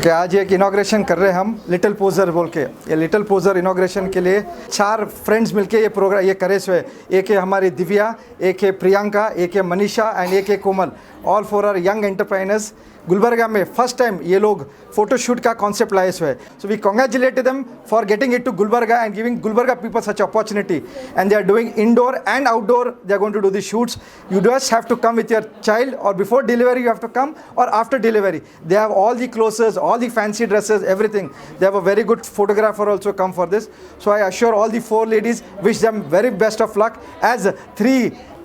Okay, आज एक inauguration कर रहे हैं हम लिटिल पोजर बोल के। ये लिटिल पोजर इनॉग्रेशन के लिए 4 फ्रेंड्स मिलके ये प्रोग्राम ये करे हुए। एक है हमारी दिव्या, एक है प्रियंका, एक है मनीषा एंड एक है Komal. All 4 are young entrepreneurs. Gulbarga में फर्स्ट टाइम ये लोग फोटोशूट का कॉन्सेप्ट लाए हुए। So we congratulate them for getting it to Gulbarga and giving Gulbarga people such opportunity, and they are doing indoor and outdoor. They are going to do the shoots. You just have to come with your child, और before delivery you have to come, और after delivery they have all the clothes, all the fancy dresses, everything. They have a very good photographer also come for this. So I assure all the 4 ladies, wish them very best of luck, as 3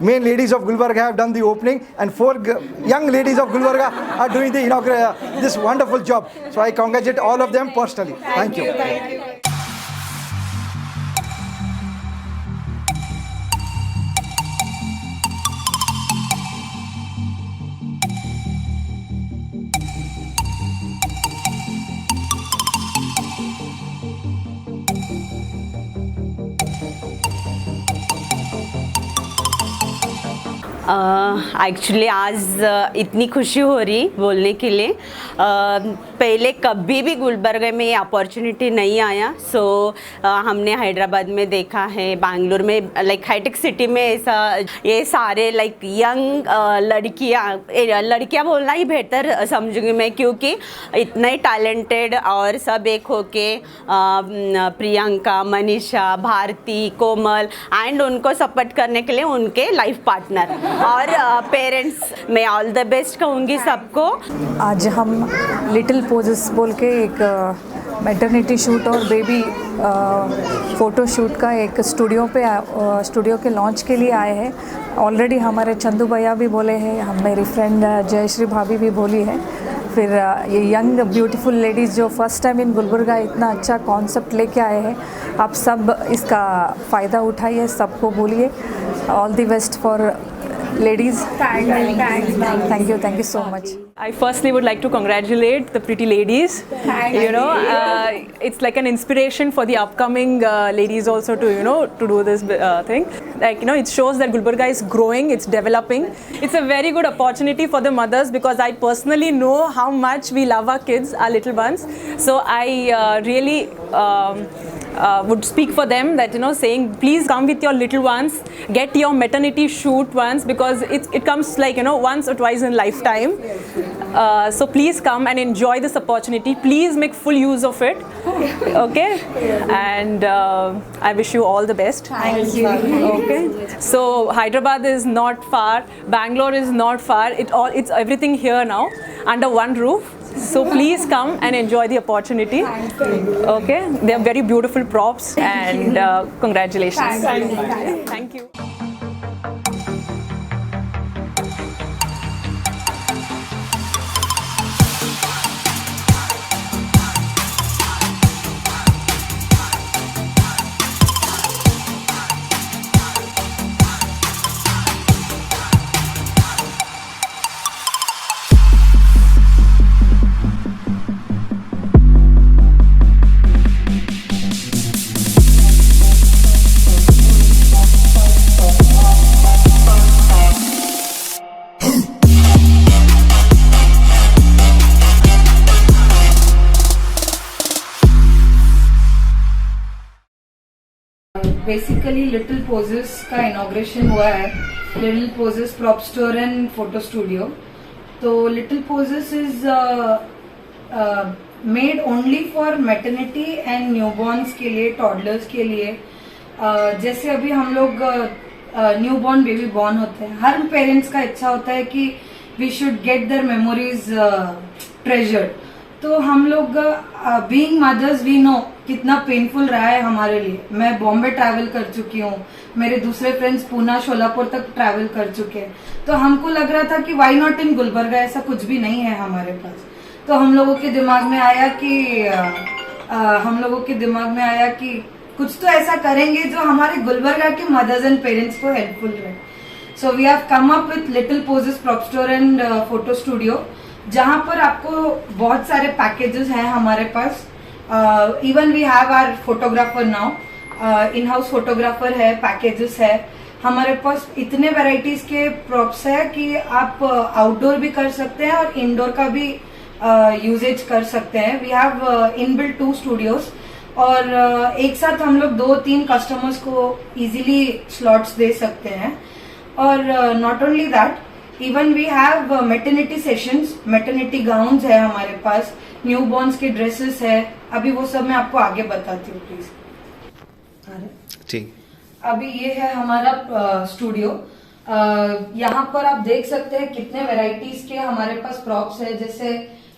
main ladies of Gulbarga have done the opening and 4 young ladies of Gulbarga are doing the inauguration, this wonderful job. So I congratulate all of them personally. Thank you. Thank you. Actually आज इतनी खुशी हो रही बोलने के लिए। पहले कभी भी गुलबर्गा में ये अपॉर्चुनिटी नहीं आया। सो हमने हैदराबाद में देखा है, बैंगलोर में, लाइक हाईटेक सिटी में ऐसा ये सारे लाइक यंग लड़कियां बोलना ही बेहतर समझूंगी मैं, क्योंकि इतने टैलेंटेड और सब एक होके प्रियंका, मनीषा, भारती, कोमल एंड उनको सपोर्ट करने के लिए उनके लाइफ पार्टनर और पेरेंट्स, मैं ऑल द बेस्ट कहूँगी सबको। आज हम लिटिल पोजेस बोल के एक मैटरनिटी शूट और बेबी फ़ोटो शूट का एक स्टूडियो के लॉन्च के लिए आए हैं। ऑलरेडी हमारे चंदू भैया भी बोले हैं, हम मेरी फ्रेंड जयश्री भाभी भी बोली है, फिर ये यंग ब्यूटीफुल लेडीज़ जो फर्स्ट टाइम इन गुलबर्गा इतना अच्छा कॉन्सेप्ट लेके आए हैं। आप सब इसका फ़ायदा उठाइए, सबको बोलिए all the best for ladies. Thank you so much. I firstly would like to congratulate the pretty ladies. It's like an inspiration for the upcoming ladies also to do this thing. Like it shows that Gulbarga is growing, it's developing. It's a very good opportunity for the mothers, because I personally know how much we love our kids, our little ones. So I really would speak for them that saying please come with your little ones, get your maternity shoot once, because it comes like once or twice in lifetime. So please come and enjoy this opportunity. Please make full use of it. Okay, and I wish you all the best. Thank you. Okay, so Hyderabad is not far, Bangalore is not far, it's everything here now under one roof. So please come and enjoy the opportunity. Okay, they are very beautiful props, and congratulations. Thank you. Basically little poses का inauguration हुआ है, little poses prop store and photo studio. तो little poses is made only for maternity and newborns के लिए, toddlers के लिए। जैसे अभी हम लोग न्यूबॉर्न बेबी बॉर्न होते हैं, हर पेरेंट्स का इच्छा होता है कि we should get their memories treasured. तो हम लोग बीइंग मदर्स वी नो कितना पेनफुल रहा है हमारे लिए। मैं बॉम्बे ट्रैवल कर चुकी हूँ, मेरे दूसरे फ्रेंड्स पूना, शोलापुर तक ट्रैवल कर चुके हैं। तो हमको लग रहा था कि व्हाई नॉट इन गुलबर्गा, ऐसा कुछ भी नहीं है हमारे पास। तो हम लोगों के दिमाग में आया कि कुछ तो ऐसा करेंगे जो हमारे गुलबर्गा के मदर्स एंड पेरेंट्स को हेल्पफुल रहे। So we have come up with little poses prop store and photo studio, जहां पर आपको बहुत सारे पैकेजेस हैं हमारे पास। Even we have our photographer now, in house photographer है, पैकेजेस है हमारे पास। इतने वैरायटीज के प्रॉप्स है कि आप आउटडोर भी कर सकते हैं और इंडोर का भी यूजेज कर सकते हैं. वी हैव इनबिल्ट 2 स्टूडियोज और एक साथ हम लोग 2-3 कस्टमर्स को इजीली स्लॉट्स दे सकते हैं. और not only that, even we have maternity sessions. Maternity gowns है हमारे पास, न्यू बॉर्न्स के ड्रेसेस है. अभी वो सब मैं आपको आगे बताती हूँ प्लीज. ठीक. अभी ये है हमारा स्टूडियो. यहाँ पर आप देख सकते हैं कितने वैरायटीज के हमारे पास प्रॉप्स है. जैसे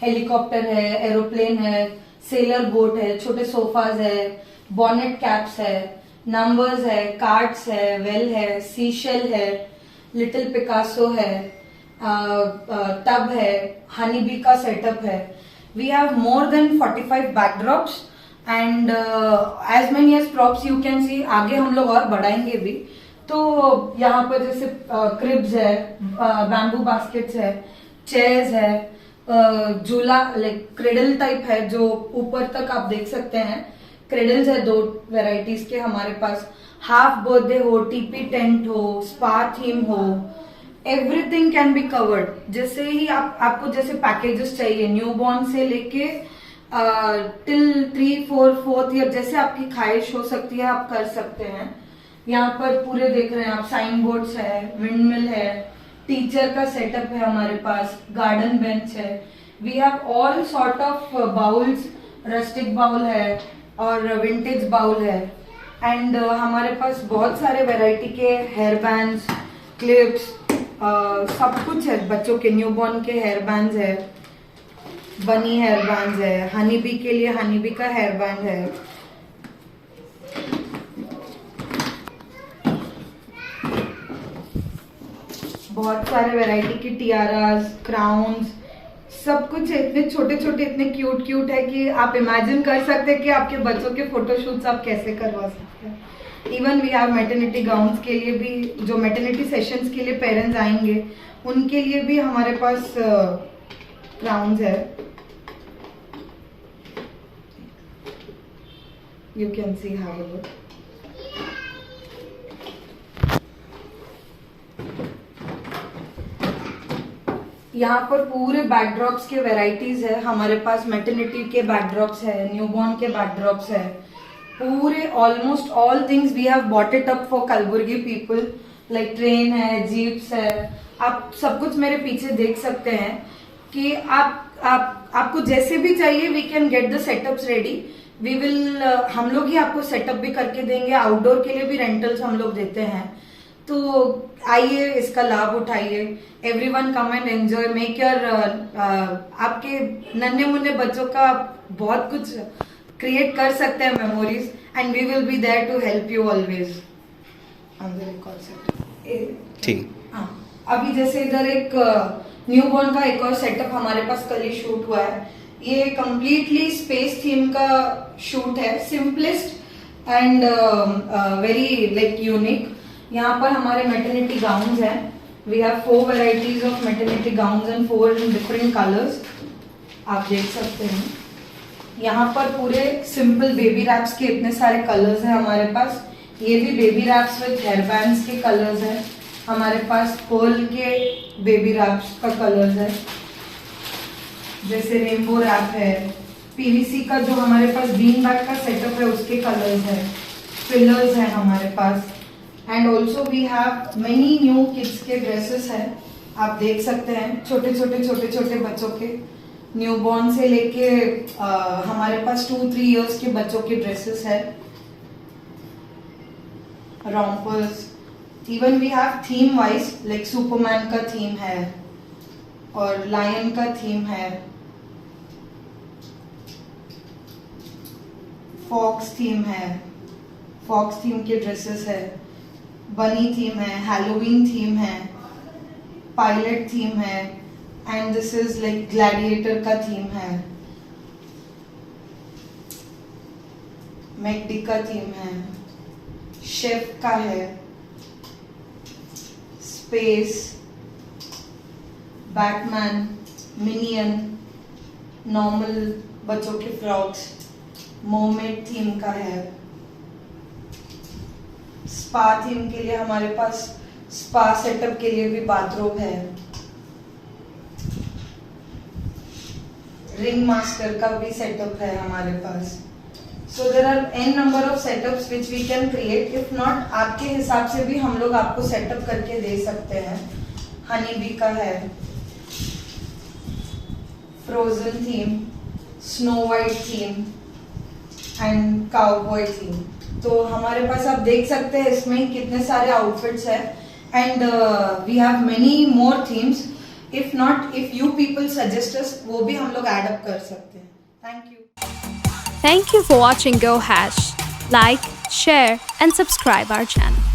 हेलीकॉप्टर है, एरोप्लेन है, सेलर बोट है, छोटे सोफाज है, बॉनेट कैप्स है, नंबर्स है, कार्ड्स है, वेल है, सीशेल है, लिटिल पिकासो है, टब है, हनी बी का सेटअप है. We have more than 45 backdrops and as many as props you can see. आगे हम लोग और बढ़ाएंगे भी. तो यहाँ पर जैसे क्रिब्स है, बैम्बू बास्केट्स है, चेयर्स है, झूला लाइक क्रेडल टाइप है जो ऊपर तक आप देख सकते हैं. क्रेडल्स है 2 वेराइटीज के हमारे पास. हाफ बर्थडे हो, टीपी टेंट हो, स्पा थीम हो, एवरीथिंग कैन बी कवर्ड. जैसे ही आपको जैसे पैकेजेस चाहिए, न्यू बॉर्न से लेके टिल 3, 4, 4th ईयर, जैसे आपकी ख्वाहिश हो सकती है आप कर सकते हैं. यहाँ पर पूरे देख रहे हैं आप, साइन बोर्ड्स है, विंडमिल है, टीचर का सेटअप है हमारे पास, गार्डन बेंच है. We have all sort of bowls. Rustic bowl है और विंटेज बाउल है. एंड हमारे पास बहुत सारे वैरायटी के हेयर बैंड्स, क्लिप्स, सब कुछ है. बच्चों के न्यूबॉर्न के हेयर बैंड्स है, बनी हेयर बैंड्स है, हनी बी के लिए हनी बी का हेयर बैंड है. बहुत सारे वैरायटी के टियारास, क्राउन्स, सब कुछ है. इतने छोटे छोटे, इतने क्यूट क्यूट है कि आप इमेजिन कर सकते हैं कि आपके बच्चों के फोटोशूट्स आप कैसे करवा सकते हैं. Even we have maternity gowns के लिए भी, जो मैटरनिटी सेशंस के लिए पेरेंट्स आएंगे उनके लिए भी हमारे पास क्राउन्स है. You can see, have a look. यहाँ पर पूरे बैकड्रॉप्स के वैरायटीज है हमारे पास. मैटरनिटी के बैकड्रॉप्स है, न्यूबॉर्न के बैकड्रॉप्स है, पूरे almost all things we have bought it up for Kalaburagi people. Like train है, जीप्स है, आप सब कुछ मेरे पीछे देख सकते हैं कि आपको जैसे भी चाहिए we can get the setups ready. We will, हम लोग ही आपको सेटअप भी करके देंगे. आउटडोर के लिए भी रेंटल्स हम लोग देते हैं. तो आइए, इसका लाभ उठाइए. Everyone come and enjoy, make your आपके नन्हे मुन्ने बच्चों का बहुत कुछ क्रिएट कर सकते हैं memories. And we will be there to help you always. ठीक. हाँ, अभी जैसे इधर एक न्यूबॉर्न का एक और सेटअप हमारे पास कल ही शूट हुआ है. ये कंप्लीटली स्पेस थीम का शूट है. Simplest and very like unique. यहाँ पर हमारे मैटरनिटी गाउन्स हैं. We have 4 varieties of maternity gowns and 4 in different colours. आप देख सकते हैं यहाँ पर पूरे सिंपल बेबी रैप्स के इतने सारे कलर्स हैं हमारे पास. ये भी baby wraps with hair bands के कलर्स हैं हमारे पास. पर्ल के बेबी रैप्स का कलर्स है, जैसे रेनबो रैप है. पीवीसी का जो हमारे पास बीन बैग का सेटअप है उसके कलर्स है. पिलर्स हैं हमारे पास. And also we have many new kids के ड्रेसेस हैं. आप देख सकते हैं छोटे छोटे बच्चों के, न्यूबॉर्न से लेके हमारे पास 2-3 इयर्स के बच्चों के ड्रेसेस है. Rompers. Even we have theme wise, like Superman का थीम है और लायन का थीम है, फॉक्स थीम है, फॉक्स थीम के ड्रेसेस है, बनी थीम है, हैलोवीन थीम है, पायलट थीम है, and this is like gladiator का थीम है, मैकडी का थीम है, शेफ का है, स्पेस, बैटमैन, मिनियन, नॉर्मल बच्चों के फ्रॉक्स, मोमेड थीम का है. स्पा थीम के लिए हमारे पास स्पा सेटअप के लिए भी बाथरूम है. रिंग मास्टर का भी सेटअप है हमारे पास. So there are n number of setups which we can create. If not आपके हिसाब से भी हम लोग आपको सेटअप करके दे सकते हैं. हनी बी का है, frozen theme, snow white theme and cowboy theme. तो हमारे पास आप देख सकते हैं इसमें कितने सारे आउटफिट्स हैं. And we have many more themes. If not, if you people suggest us, वो भी हम लोग ऐड अप कर सकते हैं. Thank you. Thank you for watching Go Hash. Like, share and subscribe our channel.